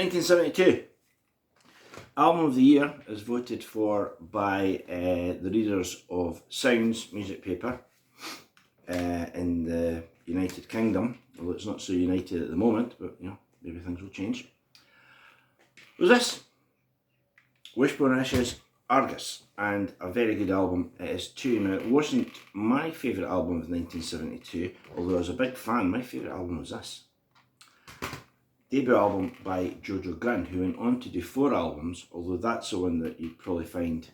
1972. Album of the Year is voted for by the readers of Sounds music paper in the United Kingdom, although it's not so united at the moment, but you know, maybe things will change. Was this Wishbone Ashes Argus, and a very good album it is too. Now, it wasn't my favourite album of 1972, although I was a big fan. My favourite album was this. Debut album by Gunne, who went on to do 4 albums, although that's the one that you'd probably find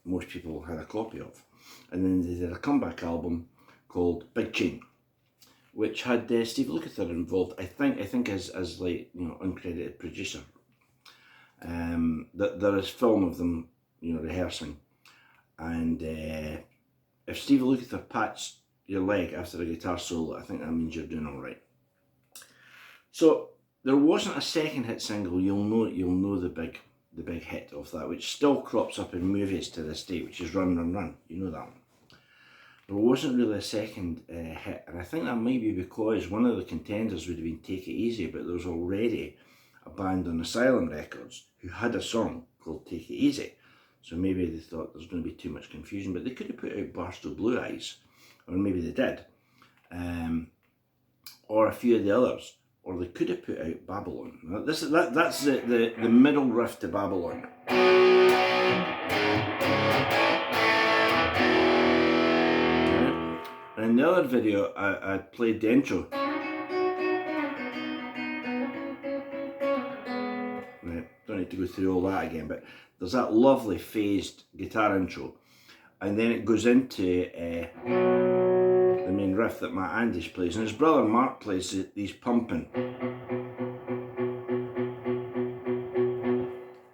most people had a copy of. And then they did a comeback album called Big Chain, which had Steve Lukather involved, I think as like, you know, uncredited producer. There is film of them, you know, rehearsing, and if Steve Lukather pats your leg after a guitar solo, I think that means you're doing all right. So there wasn't a second hit single. You'll know the big hit of that, which still crops up in movies to this day, which is Run Run Run. You know that one. There wasn't really a second hit, and I think that might be because one of the contenders would have been Take It Easy, but there was already a band on Asylum Records who had a song called Take It Easy. So maybe they thought there's going to be too much confusion, but they could have put out Barstow Blue Eyes, or maybe they did, or a few of the others, or they could have put out Babylon. Now, that's the middle riff to Babylon. And in the other video, I played the intro. Don't need to go through all that again, but there's that lovely phased guitar intro, and then it goes into the main riff that Matt Andish plays, and his brother Mark plays these pumping.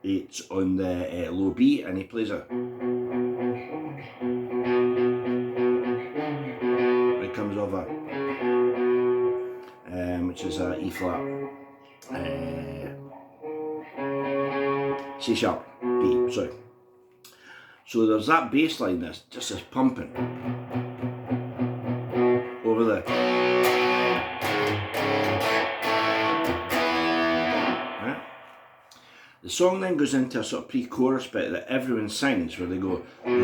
It's on the low B, and he plays it. It comes over, which is a E flat. C sharp, B, sorry. So there's that bass line that's just this pumping over there. Right. The song then goes into a sort of pre-chorus bit that everyone sings, where they go and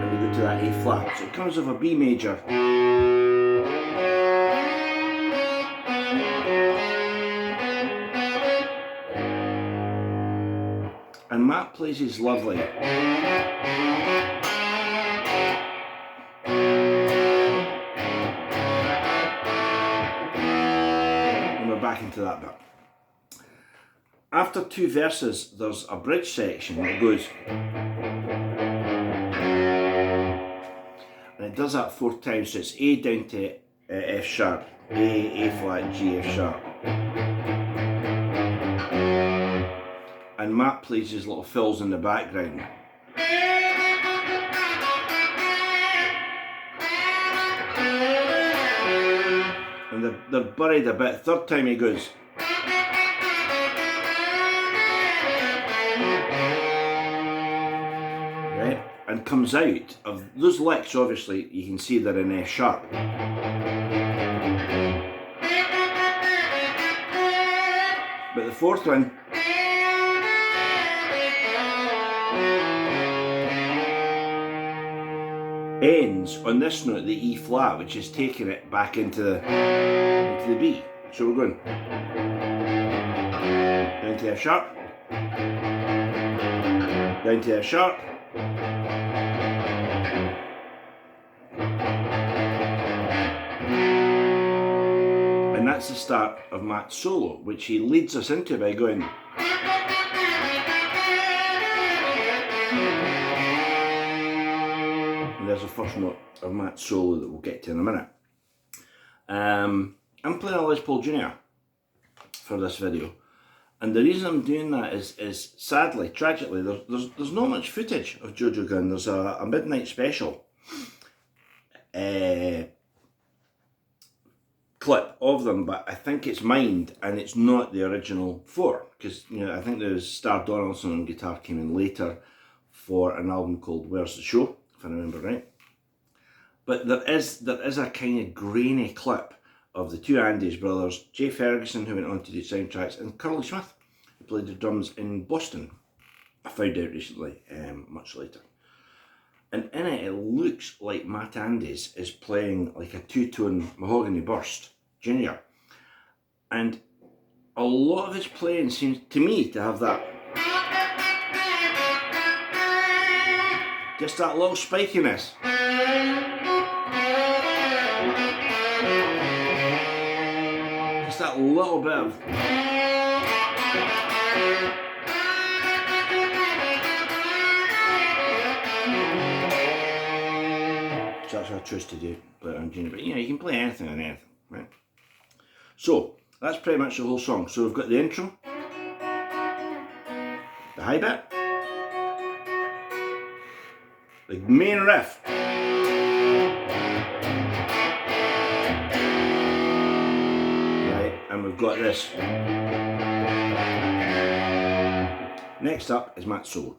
they go to that A flat. So it comes with a B major. And Matt plays his lovely. And we're back into that bit. After 2 verses, there's a bridge section that goes. And it does that 4 times, so it's A down to F sharp, A flat, G, F sharp. And Matt plays his little fills in the background. And they're buried a bit. 3rd time he goes. Right? And comes out of those licks, obviously, you can see they're in F sharp. But the 4th one, ends on this note, the E flat, which is taking it back into the B. So we're going down to F sharp, down to F sharp, and that's the start of Matt's solo, which he leads us into by going. There's the first note of Matt's solo that we'll get to in a minute. I'm playing a Les Paul Jr. for this video, and the reason I'm doing that is sadly, tragically, there's not much footage of Jojo Gunne. There's a midnight special clip of them, but I think it's mined and it's not the original 4, because you know I think there's Star Donaldson on guitar came in later for an album called Where's the Show, if I remember right. But there is a kind of grainy clip of the two Andes brothers, Jay Ferguson, who went on to do soundtracks, and Curly Smith, who played the drums in Boston. I found out recently, much later. And in it, it looks like Matt Andes is playing like a two-tone mahogany burst, Junior. And a lot of his playing seems to me to have that, just that little spikiness. Just that little bit of... So that's what I chose to do, play it on Junior. But you know, you can play anything on anything, right? So, that's pretty much the whole song. So we've got the intro, the high bit, the main riff, right, and we've got this. Next up is Matt's solo.